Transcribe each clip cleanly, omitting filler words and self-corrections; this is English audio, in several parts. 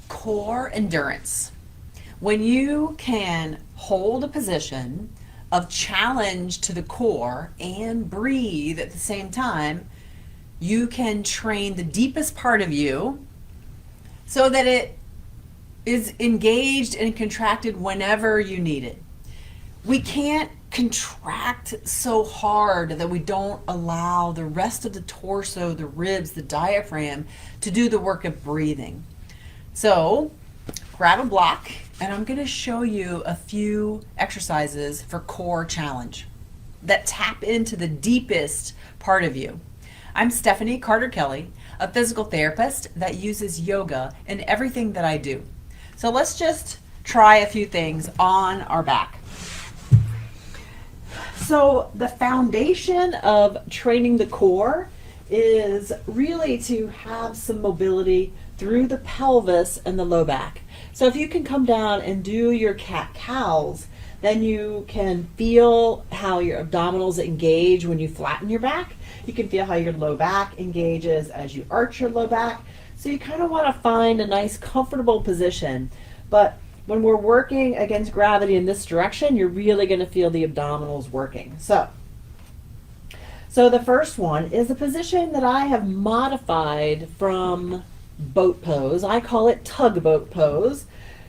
core endurance. When you can hold a position of challenge to the core and breathe at the same time, you can train the deepest part of you so that it is engaged and contracted whenever you need it. We can't contract so hard that we don't allow the rest of the torso, the ribs, the diaphragm to do the work of breathing. So grab a block and I'm going to show you a few exercises for core challenge that tap into the deepest part of you. I'm Stephanie Carter Kelly, a physical therapist that uses yoga in everything that I do. So let's just try a few things on our back. So the foundation of training the core is really to have some mobility through the pelvis and the low back. So if you can come down and do your cat-cows, then you can feel how your abdominals engage when you flatten your back. You can feel how your low back engages as you arch your low back. So you kind of want to find a nice comfortable position. But when we're working against gravity in this direction, you're really going to feel the abdominals working. So the first one is a position that I have modified from boat pose. I call it tugboat pose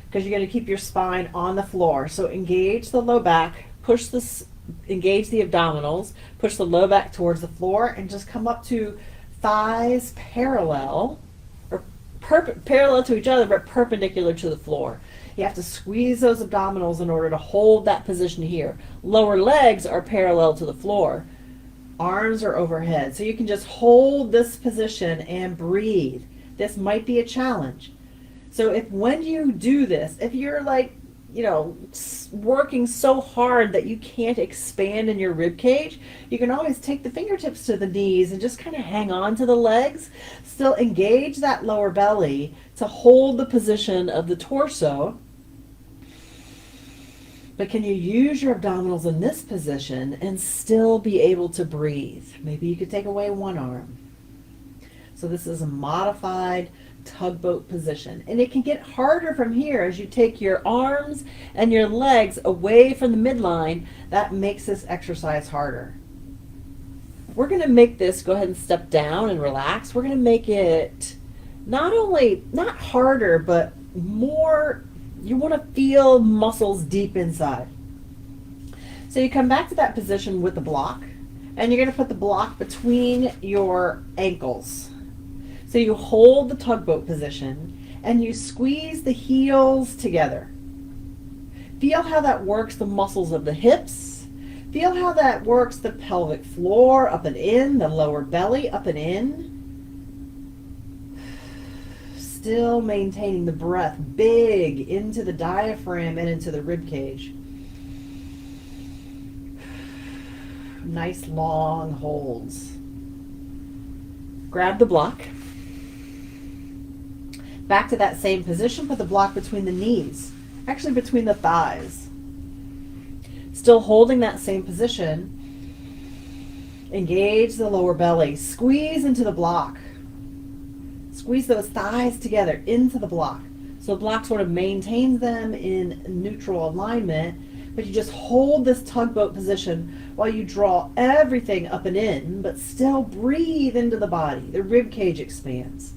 because you're going to keep your spine on the floor. So engage the low back, engage the abdominals, push the low back towards the floor, and just come up to thighs parallel, or parallel to each other, but perpendicular to the floor. You have to squeeze those abdominals in order to hold that position here. Lower legs are parallel to the floor. Arms are overhead. So you can just hold this position and breathe. This might be a challenge. So when you do this, if you're working so hard that you can't expand in your rib cage, you can always take the fingertips to the knees and just kind of hang on to the legs. Still engage that lower belly to hold the position of the torso. But can you use your abdominals in this position and still be able to breathe? Maybe you could take away one arm. So this is a modified tugboat position. And it can get harder from here as you take your arms and your legs away from the midline. That makes this exercise harder. We're going to make this, go ahead and step down and relax. We're going to make it not harder, but more. You want to feel muscles deep inside. So you come back to that position with the block, and you're going to put the block between your ankles. So you hold the tugboat position, and you squeeze the heels together. Feel how that works the muscles of the hips. Feel how that works the pelvic floor, up and in, the lower belly, up and in. Still maintaining the breath big into the diaphragm and into the rib cage. Nice long holds. Grab the block. Back to that same position, put the block between the knees, actually between the thighs. Still holding that same position. Engage the lower belly. Squeeze into the block. Squeeze those thighs together into the block. So the block sort of maintains them in neutral alignment, but you just hold this tugboat position while you draw everything up and in, but still breathe into the body. The rib cage expands.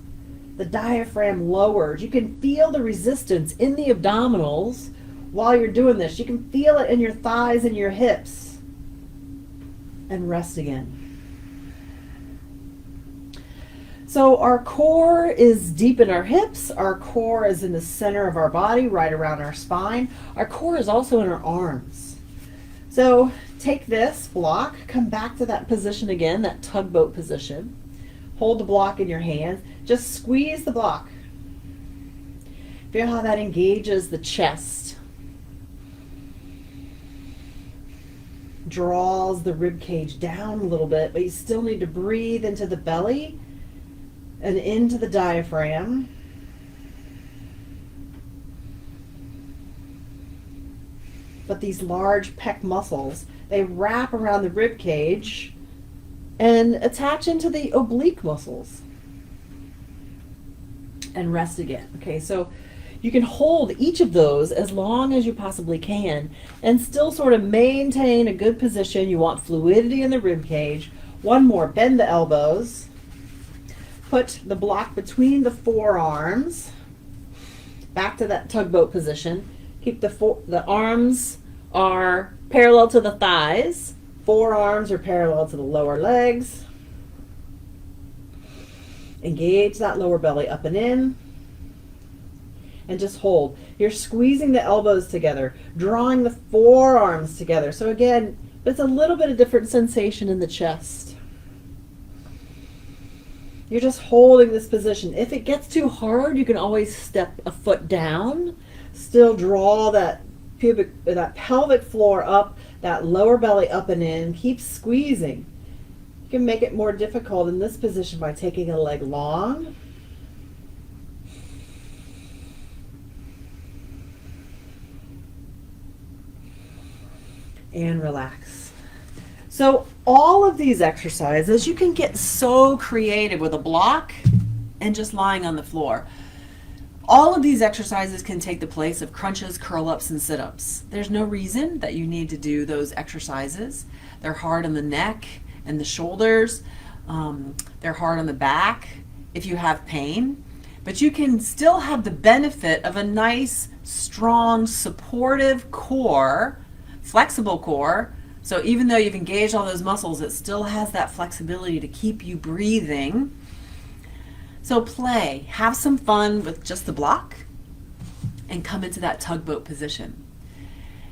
The diaphragm lowers. You can feel the resistance in the abdominals while you're doing this. You can feel it in your thighs and your hips. And rest again. So our core is deep in our hips. Our core is in the center of our body, right around our spine. Our core is also in our arms. So take this block, come back to that position again, that tugboat position. Hold the block in your hands. Just squeeze the block. Feel how that engages the chest. Draws the rib cage down a little bit, but you still need to breathe into the belly and into the diaphragm. But these large pec muscles, they wrap around the rib cage and attach into the oblique muscles. And rest again. Okay, so You can hold each of those as long as you possibly can and still sort of maintain a good position. You want fluidity in the rib cage. One more, bend the elbows. Put the block between the forearms. Back to that tugboat position. Keep the arms are parallel to the thighs. Forearms are parallel to the lower legs. Engage that lower belly up and in. And just hold. You're squeezing the elbows together, drawing the forearms together. So again, it's a little bit of different sensation in the chest. You're just holding this position. If it gets too hard, you can always step a foot down. Still draw that pelvic floor up, that lower belly up and in. Keep squeezing. You can make it more difficult in this position by taking a leg long. And relax. So all of these exercises, you can get so creative with a block and just lying on the floor. All of these exercises can take the place of crunches, curl-ups, and sit-ups. There's no reason that you need to do those exercises. They're hard on the neck and the shoulders. They're hard on the back if you have pain. But you can still have the benefit of a nice, strong, supportive core, flexible core. So even though you've engaged all those muscles, it still has that flexibility to keep you breathing. So play, have some fun with just the block and come into that tugboat position.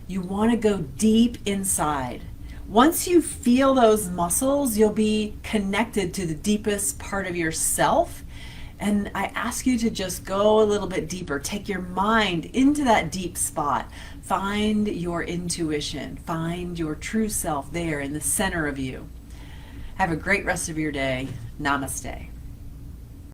You want to go deep inside. Once you feel those muscles, you'll be connected to the deepest part of yourself. And I ask you to just go a little bit deeper. Take your mind into that deep spot. Find your intuition. Find your true self there in the center of you. Have a great rest of your day. Namaste.